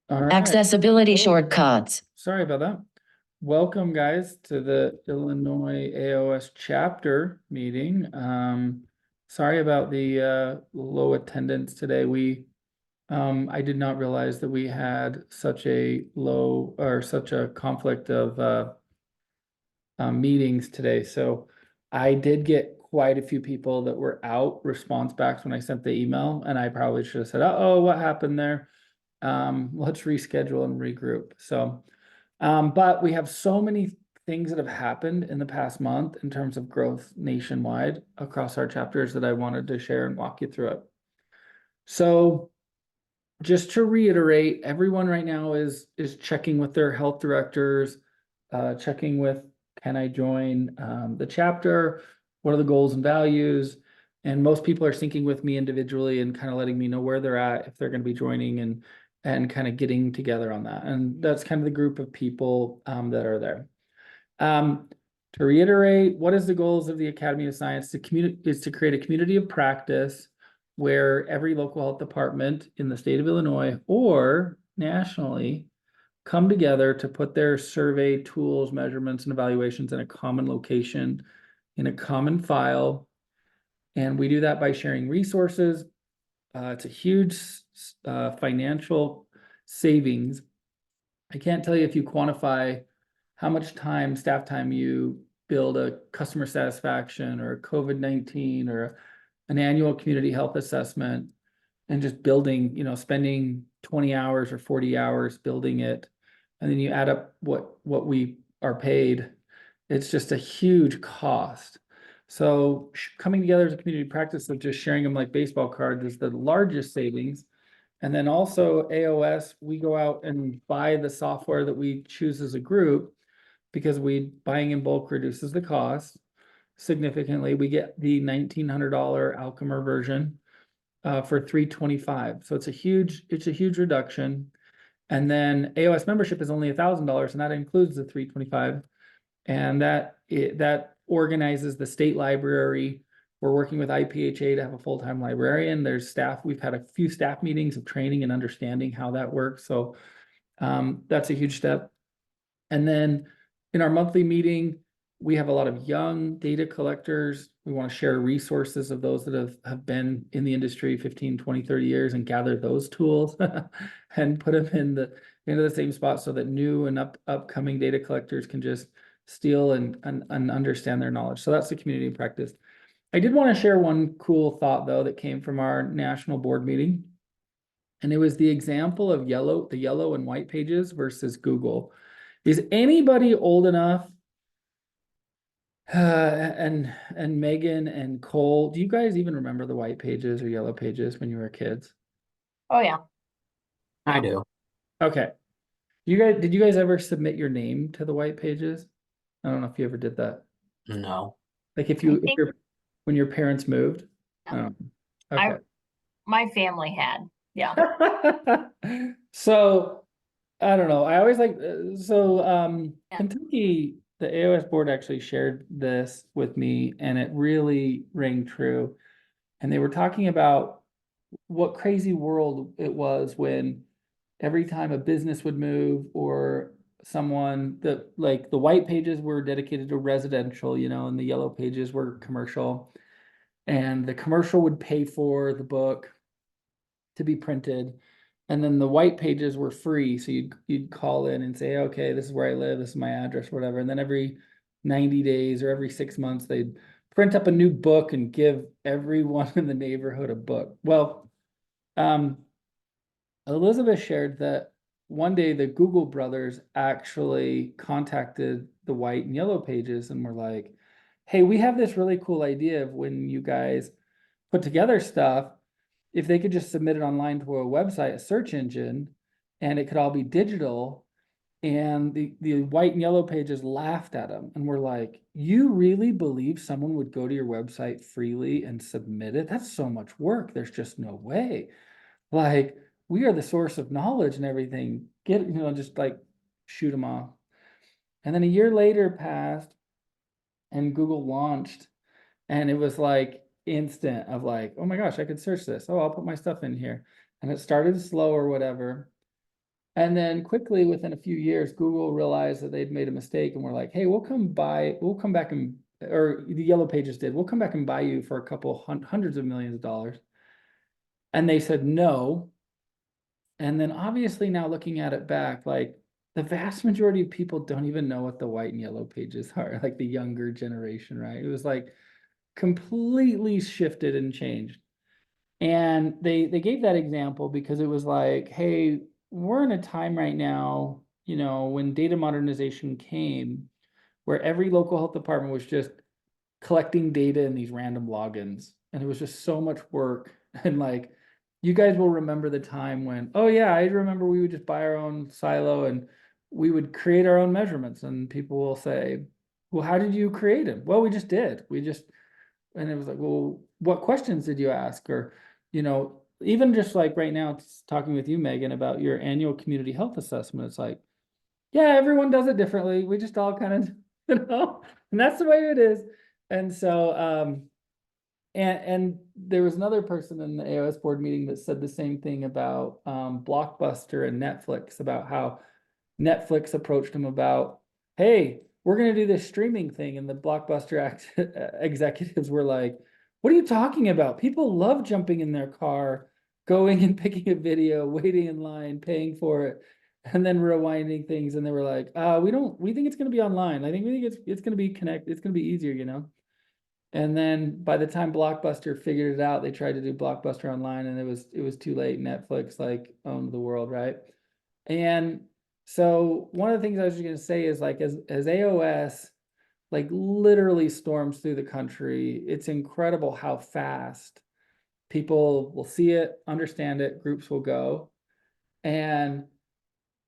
All right. Accessibility shortcuts. Sorry about that. Welcome, guys, to the Illinois AOS chapter meeting. Sorry about the low attendance today. I did not realize that we had such a low or such a conflict of meetings today. So I did get quite a few people that were out response backs when I sent the email, and I probably should have said, "Oh, what happened there? Let's reschedule and regroup." So, but we have so many things that have happened in the past month in terms of growth nationwide across our chapters that I wanted to share and walk you through it. So just to reiterate, everyone right now is checking with their health directors, checking with, can I join the chapter? What are the goals and values? And most people are syncing with me individually and kind of letting me know where they're at, if they're going to be joining, and kind of getting together on that. And that's kind of the group of people that are there. To reiterate, what is the goals of the Academy of Science? Is to create a community of practice where every local health department in the state of Illinois or nationally come together to put their survey tools, measurements, and evaluations in a common location, in a common file. And we do that by sharing resources. It's a huge financial savings. I can't tell you if you quantify how much time, staff time, you build a customer satisfaction or COVID-19 or an annual community health assessment, and just building, spending 20 hours or 40 hours building it. And then you add up what we are paid. It's just a huge cost. So coming together as a community practice of just sharing them like baseball cards is the largest savings. And then also AOS, we go out and buy the software that we choose as a group, because buying in bulk reduces the cost significantly. We get the $1,900 Alchemer version for $325. So it's a huge reduction. And then AOS membership is only $1,000, and that includes the $325. And that organizes the state library. We're working with IPHA to have a full-time librarian. There's staff. We've had a few staff meetings of training and understanding how that works. So that's a huge step. And then in our monthly meeting, we have a lot of young data collectors. We want to share resources of those that have been in the industry 15, 20, 30 years and gather those tools and put them into the same spot so that new and upcoming data collectors can just steal and understand their knowledge. So that's the community practice. I did want to share one cool thought, though, that came from our national board meeting. And it was the example of the yellow and white pages versus Google. Is anybody old enough? And Megan and Cole, do you guys even remember the white pages or yellow pages when you were kids? Oh yeah. I do. Okay. Did you guys ever submit your name to the white pages? I don't know if you ever did that. No. Like when your parents moved? Yeah. Okay. My family had, yeah. So I don't know. I always like Kentucky, the AOS board actually shared this with me, and it really rang true. And they were talking about what crazy world it was when every time a business would move or someone, that like the white pages were dedicated to residential, and the yellow pages were commercial. And the commercial would pay for the book to be printed, and then the white pages were free. So you'd call in and say, okay, this is where I live, this is my address, whatever. And then every 90 days or every 6 months, they'd print up a new book and give everyone in the neighborhood a book. Well, Elizabeth shared that one day the Google brothers actually contacted the white and yellow pages and were like, hey, we have this really cool idea of when you guys put together stuff, if they could just submit it online to a website, a search engine, and it could all be digital. And the white and yellow pages laughed at them and were like, you really believe someone would go to your website freely and submit it? That's so much work. There's just no way. Like, we are the source of knowledge and everything. Just like shoot them off. And then a year later passed and Google launched, and it was like instant of like, oh my gosh, I could search this. Oh, I'll put my stuff in here. And it started slow or whatever. And then quickly, within a few years, Google realized that they'd made a mistake and were like, hey, we'll come back and, or the Yellow Pages did, we'll come back and buy you for a couple hundreds of millions of dollars. And they said no. And then obviously now looking at it back, like the vast majority of people don't even know what the white and yellow pages are, like the younger generation, right? It was like completely shifted and changed. And they gave that example because it was like, hey, we're in a time right now, when data modernization came, where every local health department was just collecting data in these random logins. And it was just so much work. And like, you guys will remember the time when, oh yeah, I remember we would just buy our own silo and we would create our own measurements. And people will say, well, how did you create them? Well, we just did. And it was like, well, what questions did you ask? Or, even just like right now, talking with you, Megan, about your annual community health assessment, it's like, yeah, everyone does it differently. We just all kind of, and that's the way it is. And so, and there was another person in the AOS board meeting that said the same thing about Blockbuster and Netflix, about how Netflix approached him about, hey, we're going to do this streaming thing. And the Blockbuster executives were like, what are you talking about? People love jumping in their car, going and picking a video, waiting in line, paying for it, and then rewinding things. And they were like, we think it's going to be online. We think it's going to be connected. It's going to be easier. And then by the time Blockbuster figured it out, they tried to do Blockbuster online and it was too late. Netflix like owned the world, right? And so one of the things I was just gonna say is like as AOS like literally storms through the country, it's incredible how fast people will see it, understand it, groups will go. And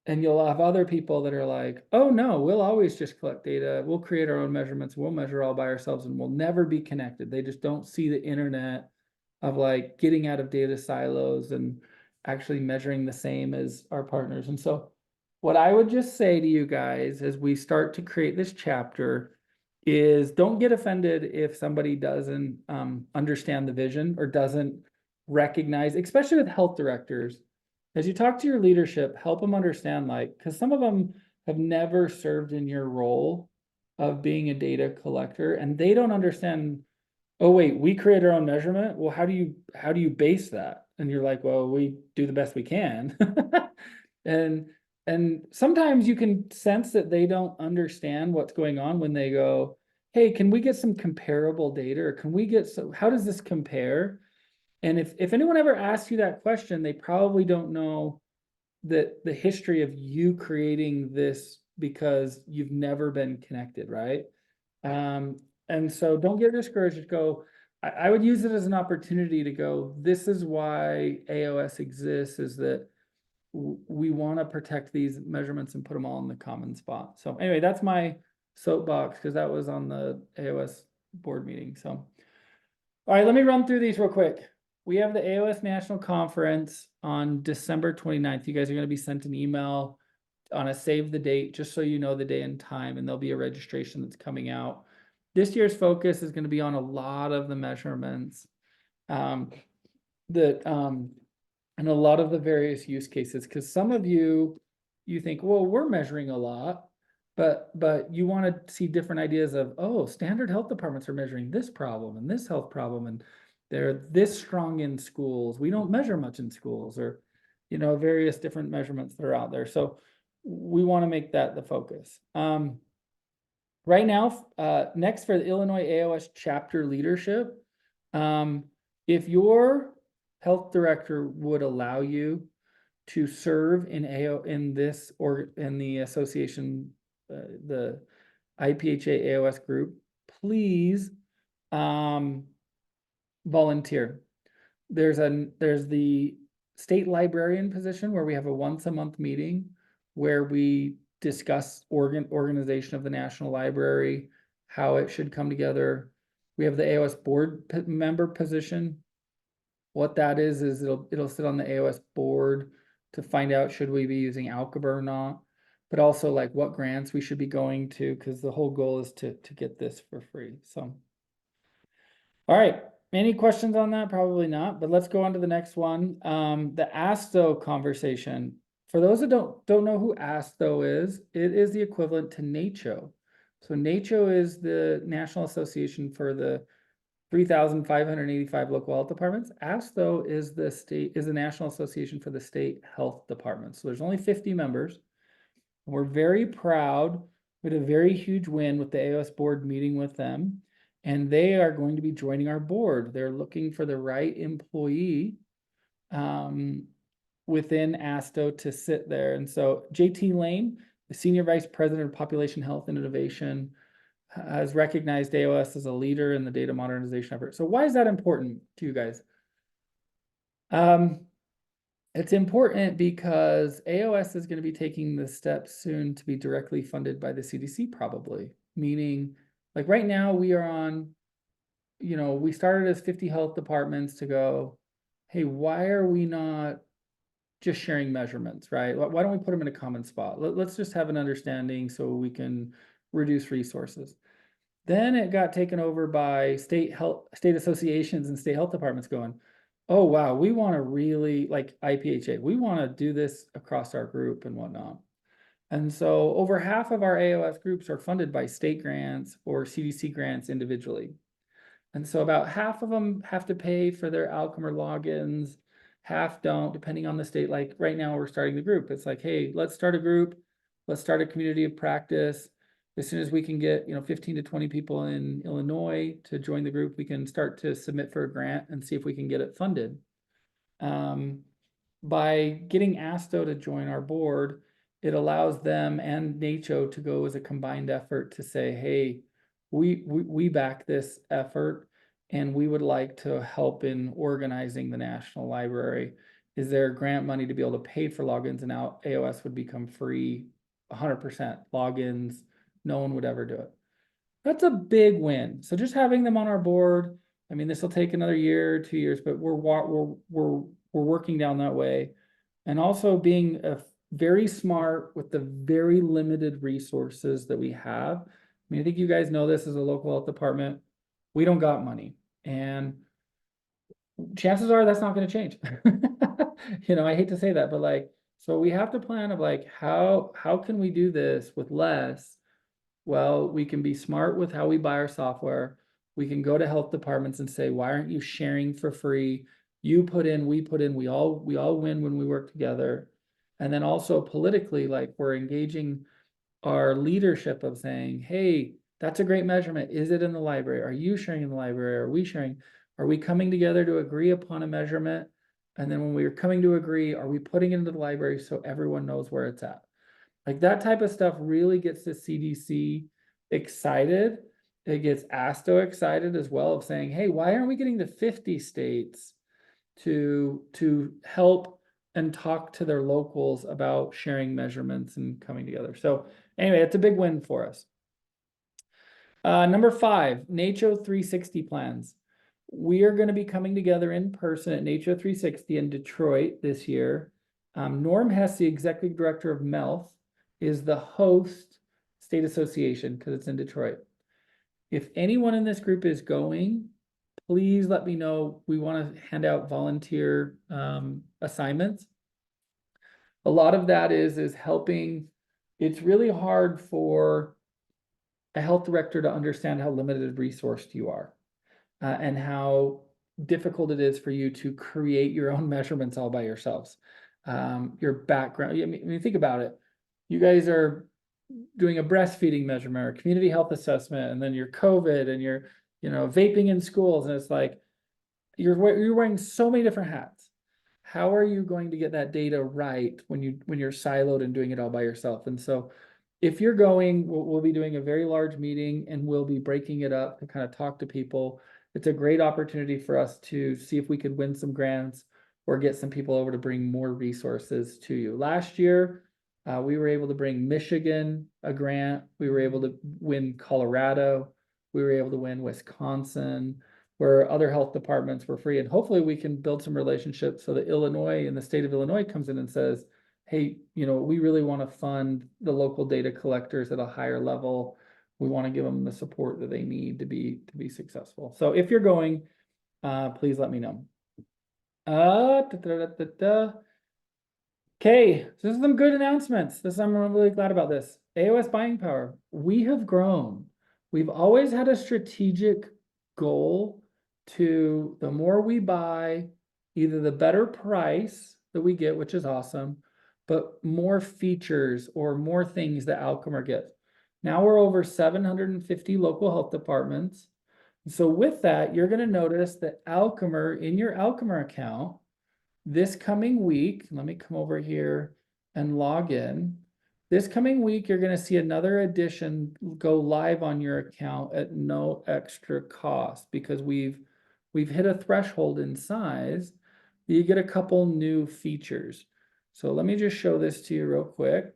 you'll have other people that are like, oh no, we'll always just collect data. We'll create our own measurements. We'll measure all by ourselves and we'll never be connected. They just don't see the internet of like getting out of data silos and actually measuring the same as our partners. And so what I would just say to you guys as we start to create this chapter is don't get offended if somebody doesn't understand the vision or doesn't recognize, especially with health directors. As you talk to your leadership, help them understand, like, because some of them have never served in your role of being a data collector and they don't understand, oh wait, we create our own measurement. Well, how do you base that? And you're like, well, we do the best we can. And sometimes you can sense that they don't understand what's going on when they go, hey, can we get some comparable data? Or can we get how does this compare? And if anyone ever asks you that question, they probably don't know that the history of you creating this because you've never been connected, right? And so don't get discouraged. Just go, I would use it as an opportunity to go, this is why AOS exists, is that we want to protect these measurements and put them all in the common spot. So anyway, that's my soapbox because that was on the AOS board meeting. So, all right, let me run through these real quick. We have the AOS National Conference on December 29th. You guys are going to be sent an email on a save the date, just so you know the day and time, and there'll be a registration that's coming out. This year's focus is going to be on a lot of the measurements and a lot of the various use cases, because some of you think, well, we're measuring a lot, but you want to see different ideas of, oh, standard health departments are measuring this problem and this health problem, and they're this strong in schools. We don't measure much in schools, or various different measurements that are out there. So we want to make that the focus. Right now, next for the Illinois AOS chapter leadership, if your health director would allow you to serve in this or in the association, the IPHA AOS group, please volunteer. There's the state librarian position where we have a once a month meeting where we discuss organization of the National Library, how it should come together. We have the AOS board member position. What that is it'll sit on the AOS board to find out should we be using Alkaba or not, but also like what grants we should be going to, because the whole goal is to get this for free. So, all right. Any questions on that? Probably not, but let's go on to the next one. The ASTO conversation. for those that don't know who ASTO is, it is the equivalent to NACHO. So NACHO is the National Association for the 3,585 local health departments. ASTO is the National Association for the state health departments. So there's only 50 members. We're very proud. We had a very huge win with the AOS board meeting with them, and they are going to be joining our board. They're looking for the right employee within ASTO to sit there. And so JT Lane, the Senior Vice President of Population Health and Innovation, has recognized AOS as a leader in the data modernization effort. So why is that important to you guys? It's important because AOS is going to be taking the steps soon to be directly funded by the CDC, probably. Meaning, like right now we are on, we started as 50 health departments to go, hey, why are we not just sharing measurements, right? Why don't we put them in a common spot? Let's just have an understanding so we can reduce resources. Then it got taken over by state associations and state health departments going, oh, wow, we want to really, like IPHA, we want to do this across our group and whatnot. And so over half of our AOS groups are funded by state grants or CDC grants individually. And so about half of them have to pay for their outcome or logins, half don't, depending on the state. Like right now we're starting the group. It's like, hey, let's start a group. Let's start a community of practice. As soon as we can get 15 to 20 people in Illinois to join the group, we can start to submit for a grant and see if we can get it funded. By getting ASTO to join our board, it allows them and NACHO to go as a combined effort to say, hey, we back this effort and we would like to help in organizing the National Library. Is there grant money to be able to pay for logins, and now AOS would become free 100% logins? No one would ever do it. That's a big win. So just having them on our board, I mean, this will take another year, 2 years, but we're working down that way. And also being very smart with the very limited resources that we have. I mean, I think you guys know this as a local health department. We don't got money, and chances are that's not going to change. I hate to say that, but like, so we have to plan of like, how can we do this with less? Well, we can be smart with how we buy our software. We can go to health departments and say, why aren't you sharing for free? You put in, we put in, we all win when we work together. And then also politically, like we're engaging our leadership of saying, hey, that's a great measurement. Is it in the library? Are you sharing in the library? Are we sharing? Are we coming together to agree upon a measurement? And then when we're coming to agree, are we putting it into the library so everyone knows where it's at? Like that type of stuff really gets the CDC excited. It gets ASTO excited as well of saying, hey, why aren't we getting the 50 states to help and talk to their locals about sharing measurements and coming together? So anyway, it's a big win for us. Number 5, NACHO 360 plans. We are going to be coming together in person at NACHO 360 in Detroit this year. Norm Hess, the executive director of MELF, is the host state association because it's in Detroit. If anyone in this group is going, please let me know. We want to hand out volunteer assignments. A lot of that is helping. It's really hard for a health director to understand how limited resourced you are and how difficult it is for you to create your own measurements all by yourselves. Your background, I mean, think about it. You guys are doing a breastfeeding measurement or community health assessment, and then your COVID and your, vaping in schools. And it's like, you're wearing so many different hats. How are you going to get that data right when you're siloed and doing it all by yourself? And so if you're going, we'll be doing a very large meeting and we'll be breaking it up to kind of talk to people. It's a great opportunity for us to see if we could win some grants or get some people over to bring more resources to you. Last year, we were able to bring Michigan a grant. We were able to win Colorado. We were able to win Wisconsin, where other health departments were free. And hopefully we can build some relationships so that Illinois and the state of Illinois comes in and says, hey, we really want to fund the local data collectors at a higher level. We want to give them the support that they need to be successful. So if you're going, please let me know. Okay, so this is some good announcements. I'm really glad about this. AOS buying power. We have grown. We've always had a strategic goal to the more we buy, either the better price that we get, which is awesome, but more features or more things that Alchemer gets. Now we're over 750 local health departments. So with that, you're going to notice that Alchemer in your Alchemer account this coming week, let me come over here and log in. This coming week, you're going to see another addition go live on your account at no extra cost because we've hit a threshold in size. You get a couple new features. So let me just show this to you real quick.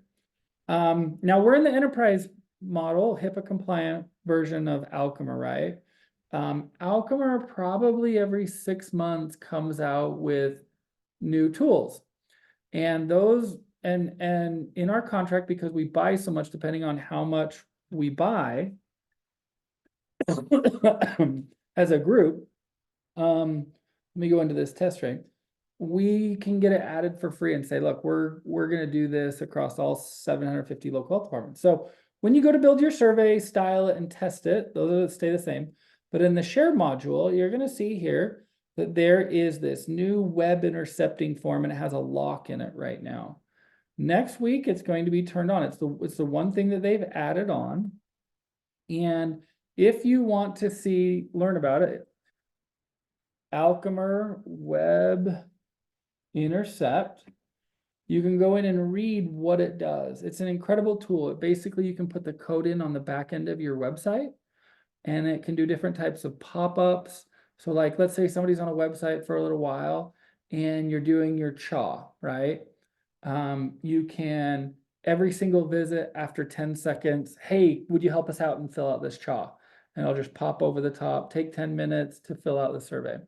Now we're in the enterprise model, HIPAA compliant version of Alchemer, right? Alchemer probably every 6 months comes out with new tools. And those, and in our contract, because we buy so much, depending on how much we buy as a group, let me go into this test rate. We can get it added for free and say, look, we're going to do this across all 750 local health departments. So when you go to build your survey, style it and test it, those stay the same. But in the share module, you're going to see here that there is this new web intercepting form and it has a lock in it right now. Next week, it's going to be turned on. It's the one thing that they've added on. And if you want to learn about it, Alchemer web intercept, you can go in and read what it does. It's an incredible tool. Basically, you can put the code in on the back end of your website and it can do different types of pop-ups. So like, let's say somebody's on a website for a little while and you're doing your CHA, right? You can, every single visit after 10 seconds, hey, would you help us out and fill out this CHA? And I'll just pop over the top, take 10 minutes to fill out the survey.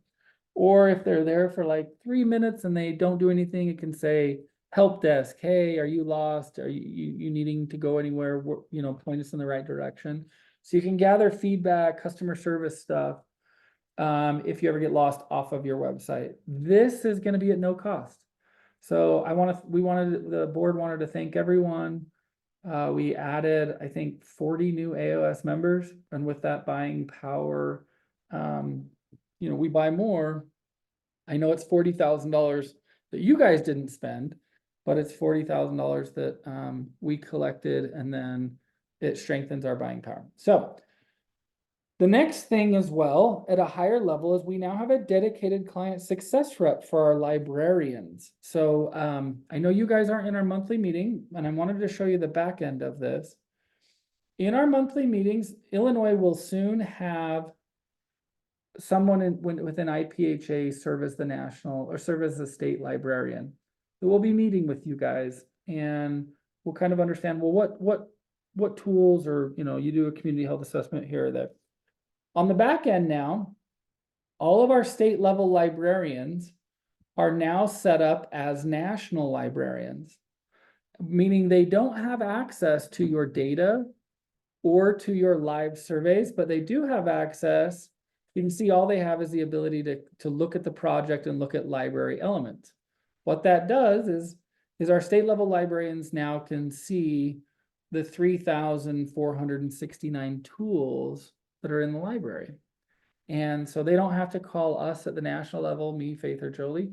Or if they're there for like 3 minutes and they don't do anything, it can say, help desk, hey, are you lost? Are you needing to go anywhere? Point us in the right direction. So you can gather feedback, customer service stuff, if you ever get lost off of your website. This is going to be at no cost. So the board wanted to thank everyone. We added, I think, 40 new AOS members, and with that buying power, we buy more. I know it's $40,000 that you guys didn't spend, but it's $40,000 that we collected, and then it strengthens our buying power. So the next thing as well at a higher level is we now have a dedicated client success rep for our librarians. So I know you guys aren't in our monthly meeting, and I wanted to show you the back end of this. In our monthly meetings, Illinois will soon have someone within IPHA serve as the national or serve as the state librarian. So we'll be meeting with you guys and we'll kind of understand, well, what tools, or you do a community health assessment here or there. On the back end now, all of our state level librarians are now set up as national librarians, meaning they don't have access to your data or to your live surveys, but they do have access. You can see all they have is the ability to look at the project and look at library elements. What that does is our state level librarians now can see the 3,469 tools that are in the library. And so they don't have to call us at the national level, me, Faith, or Jolie.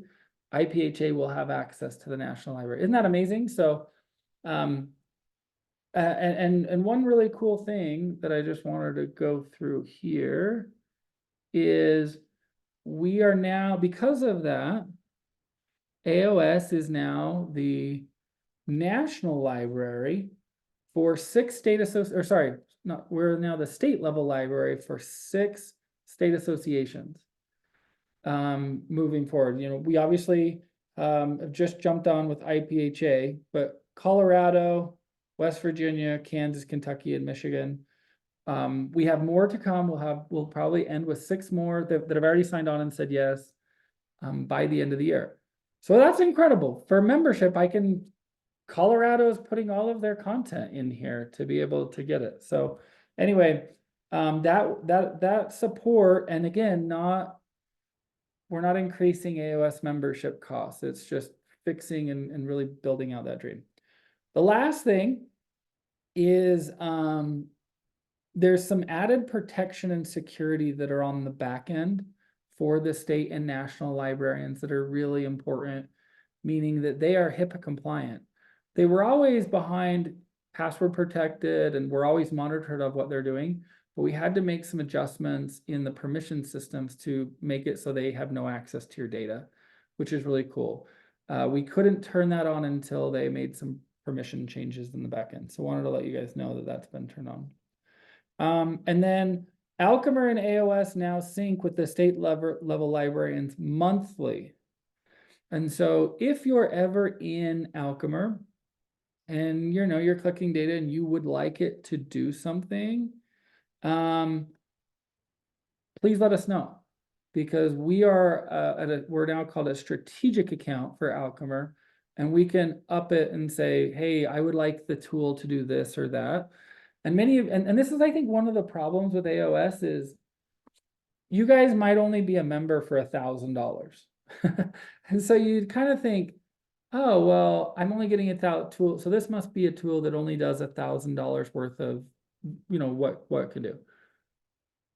IPHA will have access to the National Library. Isn't that amazing? So, and one really cool thing that I just wanted to go through here is we are now, because of that, AOS is now the national library for 6 state we're now the state level library for 6 state associations. Moving forward, we obviously have just jumped on with IPHA, but Colorado, West Virginia, Kansas, Kentucky, and Michigan. We have more to come. We'll probably end with 6 more that have already signed on and said yes by the end of the year. So that's incredible. For membership, Colorado is putting all of their content in here to be able to get it. So anyway, that support, and again, we're not increasing AOS membership costs. It's just fixing and really building out that dream. The last thing is there's some added protection and security that are on the back end for the state and national librarians that are really important, meaning that they are HIPAA compliant. They were always behind password protected and we're always monitored of what they're doing, but we had to make some adjustments in the permission systems to make it so they have no access to your data, which is really cool. We couldn't turn that on until they made some permission changes in the back end. So I wanted to let you guys know that that's been turned on. And then Alchemer and AOS now sync with the state level librarians monthly. And so if you're ever in Alchemer and you're collecting data and you would like it to do something, please let us know, because we are we're now called a strategic account for Alchemer, and we can up it and say, hey, I would like the tool to do this or that. And and this is, I think, one of the problems with AOS is you guys might only be a member for $1,000. And so you'd kind of think, oh, well, I'm only getting a tool, so this must be a tool that only does $1,000 worth of, what it can do.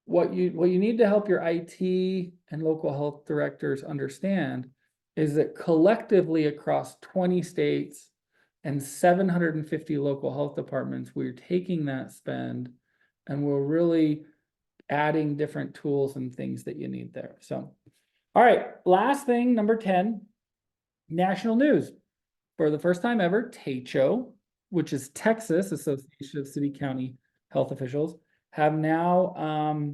What you need to help your IT and local health directors understand is that collectively across 20 states and 750 local health departments, we're taking that spend and we're really adding different tools and things that you need there. So, all right, last thing, number 10, national news. For the first time ever, TACHO, which is Texas Association of City County Health Officials, have now,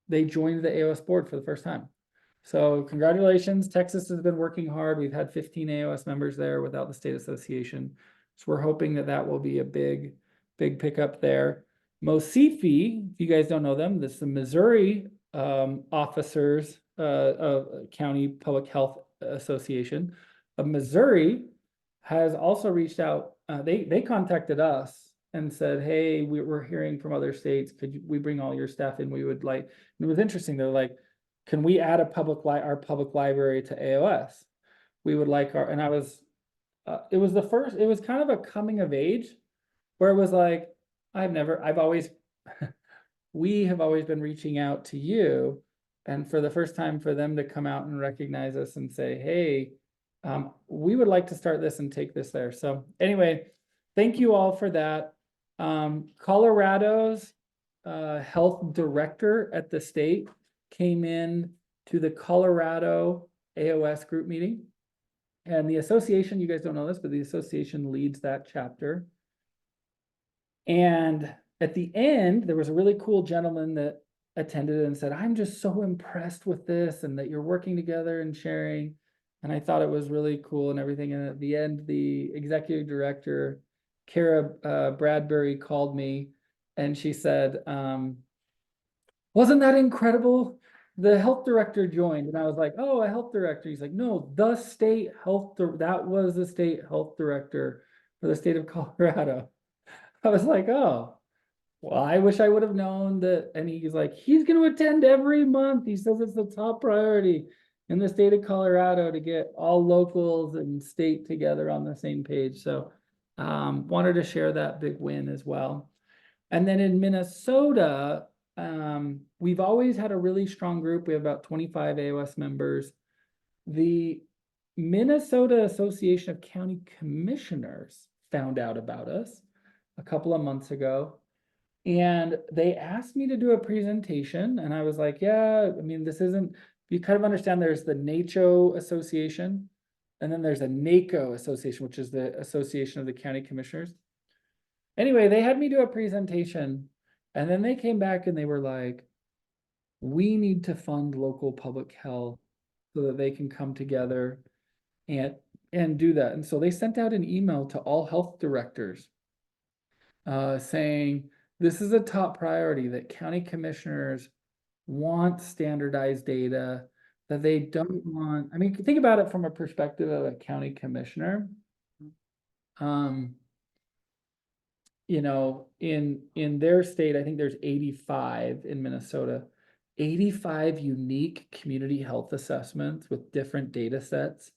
they joined the AOS board for the first time. So congratulations, Texas has been working hard. We've had 15 AOS members there without the state association. So we're hoping that that will be a big pickup there. MOSIFI, if you guys don't know them, this is the Missouri Officers of County Public Health Association of Missouri has also reached out. They contacted us and said, hey, we're hearing from other states. Could we bring all your staff in? We would like, and it was interesting. They're like, can we add our public library to AOS? We would like and I was, it was kind of a coming of age where it was like, we have always been reaching out to you. And for the first time for them to come out and recognize us and say, hey, we would like to start this and take this there. So anyway, thank you all for that. Colorado's health director at the state came in to the Colorado AOS group meeting. And the association, you guys don't know this, but the association leads that chapter. And at the end, there was a really cool gentleman that attended and said, I'm just so impressed with this and that you're working together and sharing. And I thought it was really cool and everything. And at the end, the executive director, Kara Bradbury, called me and she said, wasn't that incredible? The health director joined. And I was like, oh, a health director. He's like, no, the state health, that was the state health director for the state of Colorado. I was like, oh, well, I wish I would have known that. And he's like, he's going to attend every month. He says it's the top priority in the state of Colorado to get all locals and state together on the same page. So wanted to share that big win as well. And then in Minnesota, we've always had a really strong group. We have about 25 AOS members. The Minnesota Association of County Commissioners found out about us a couple of months ago. And they asked me to do a presentation. And I was like, yeah, I mean, this isn't, you kind of understand there's the NACHO Association, and then there's a NACO Association, which is the Association of the County Commissioners. Anyway, they had me do a presentation, and then they came back and they were like, we need to fund local public health so that they can come together and do that. And so they sent out an email to all health directors saying, this is a top priority, that county commissioners want standardized data, that they don't want, I mean, think about it from a perspective of a county commissioner. In their state, I think there's 85 in Minnesota, 85 unique community health assessments with different data sets.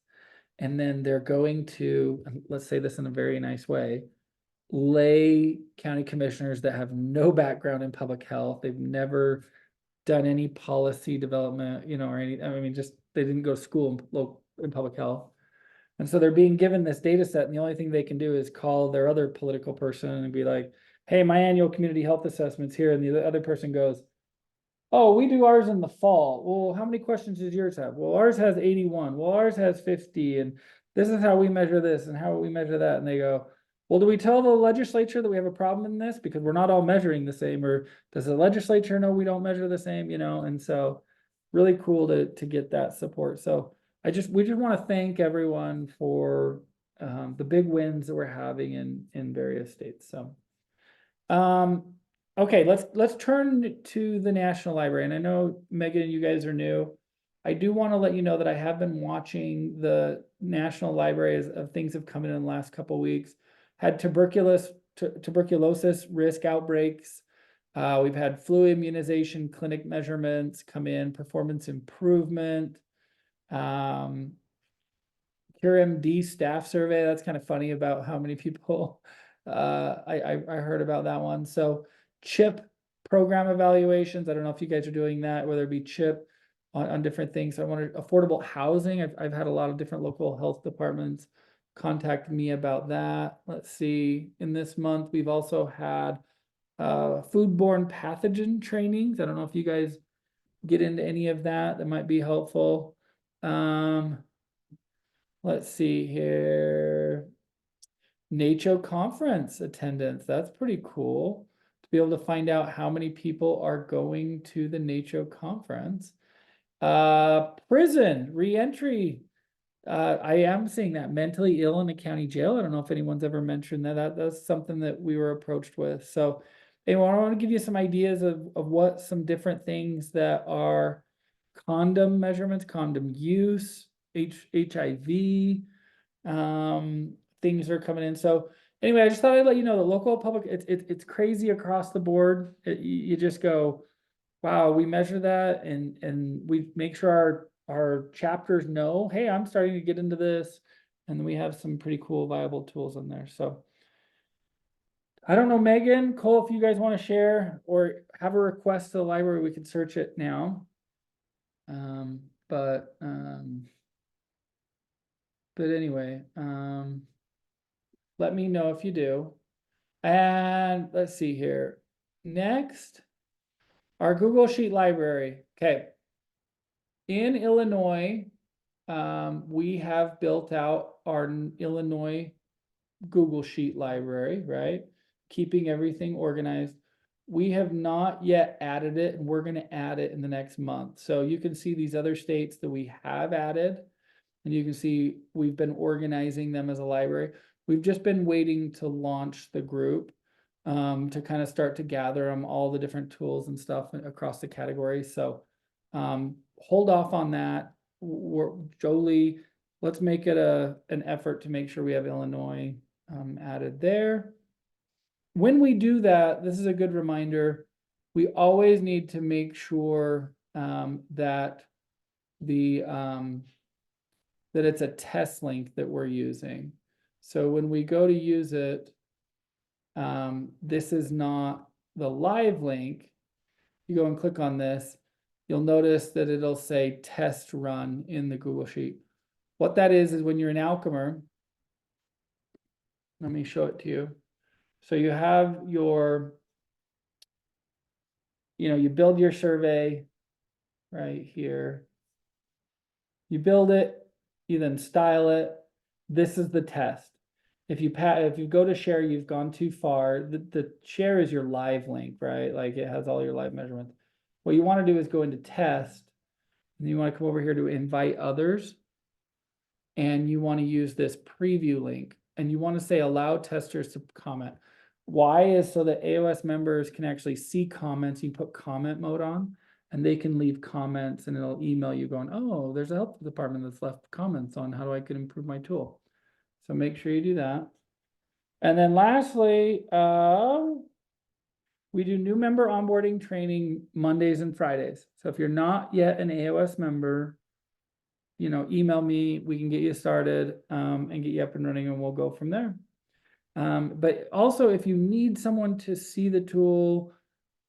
And then they're going to, and let's say this in a very nice way, lay county commissioners that have no background in public health. They've never done any policy development, or any, I mean, just, they didn't go to school in public health. And so they're being given this data set, and the only thing they can do is call their other political person and be like, hey, my annual community health assessment's here. And the other person goes, oh, we do ours in the fall. Well, how many questions does yours have? Well, ours has 81. Well, ours has 50. And this is how we measure this and how we measure that. And they go, well, do we tell the legislature that we have a problem in this because we're not all measuring the same? Or does the legislature know we don't measure the same? And so really cool to get that support. So we just want to thank everyone for the big wins that we're having in various states. So, okay, let's turn to the National Library. And I know, Megan, you guys are new. I do want to let you know that I have been watching the National Library as things have come in the last couple of weeks. Had tuberculosis risk outbreaks. We've had flu immunization clinic measurements come in, performance improvement. CureMD staff survey. That's kind of funny about how many people I heard about that one. So CHIP program evaluations. I don't know if you guys are doing that, whether it be CHIP on different things. I wanted affordable housing. I've had a lot of different local health departments contact me about that. Let's see. In this month, we've also had foodborne pathogen trainings. I don't know if you guys get into any of that. That might be helpful. Let's see here. NACHO conference attendance. That's pretty cool to be able to find out how many people are going to the NACHO conference. Prison reentry. I am seeing that mentally ill in a county jail. I don't know if anyone's ever mentioned that. That's something that we were approached with. So anyway, I want to give you some ideas of what some different things that are condom measurements, condom use, HIV, things are coming in. So anyway, I just thought I'd let you know the local public, it's crazy across the board. You just go, wow, we measure that and we make sure our chapters know, hey, I'm starting to get into this. And we have some pretty cool viable tools in there. So I don't know, Megan, Cole, if you guys want to share or have a request to the library, we can search it now. But anyway, let me know if you do. And let's see here. Next, our Google Sheet library. Okay. In Illinois, we have built out our Illinois Google Sheet library, right? Keeping everything organized. We have not yet added it, and we're going to add it in the next month. So you can see these other states that we have added, and you can see we've been organizing them as a library. We've just been waiting to launch the group to kind of start to gather them, all the different tools and stuff across the categories. So hold off on that. Jolie, let's make it an effort to make sure we have Illinois added there. When we do that, this is a good reminder, we always need to make sure that it's a test link that we're using. So when we go to use it, this is not the live link. You go and click on this, you'll notice that it'll say test run in the Google Sheet. What that is when you're in Alchemer, let me show it to you. So you have your, you build your survey right here. You build it, you then style it. This is the test. If you go to share, you've gone too far. The share is your live link, right? Like it has all your live measurements. What you want to do is go into test, and you want to come over here to invite others. And you want to use this preview link, and you want to say allow testers to comment. Why is so that AOS members can actually see comments. You put comment mode on, and they can leave comments, and it'll email you going, oh, there's a help department that's left comments on how I can improve my tool. So make sure you do that. And then lastly, we do new member onboarding training Mondays and Fridays. So if you're not yet an AOS member, email me, we can get you started, and get you up and running, and we'll go from there. But also, if you need someone to see the tool,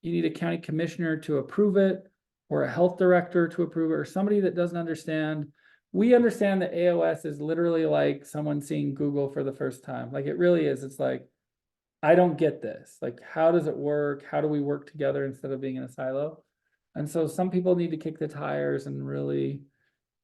you need a county commissioner to approve it, or a health director to approve it, or somebody that doesn't understand. We understand that AOS is literally like someone seeing Google for the first time. Like, it really is. It's like, I don't get this. Like, how does it work? How do we work together instead of being in a silo? And so some people need to kick the tires and really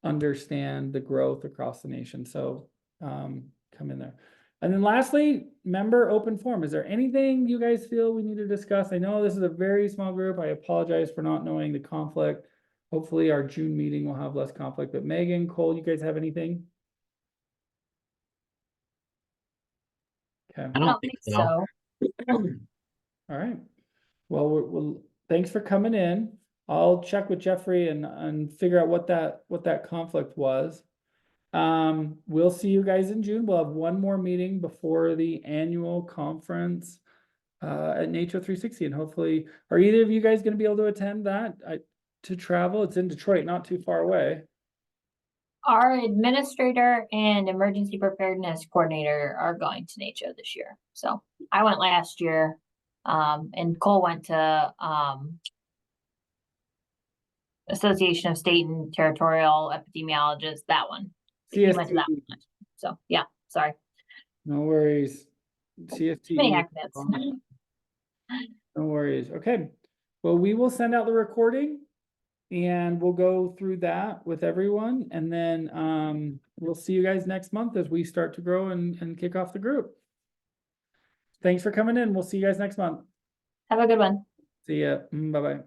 understand the growth across the nation. So come in there. And then lastly, member open forum. Is there anything you guys feel we need to discuss? I know this is a very small group. I apologize for not knowing the conflict. Hopefully our June meeting will have less conflict. But Megan, Cole, you guys have anything? Okay. I don't think so. All right. Well, we'll thanks for coming in. I'll check with Jeffrey and figure out what that conflict was. We'll see you guys in June. We'll have one more meeting before the annual conference at Nature 360, and hopefully, are either of you guys going to be able to attend that? To travel? It's in Detroit, not too far away. Our administrator and emergency preparedness coordinator are going to NACHO this year. So I went last year, and Cole went to Association of State and Territorial Epidemiologists, that one. He went to that CST. one. So yeah, sorry. No worries. CST. Many acronyms. No worries. Okay. Well, we will send out the recording and we'll go through that with everyone. And then we'll see you guys next month as we start to grow and kick off the group. Thanks for coming in. We'll see you guys next month. Have a good one. See ya. Bye-bye.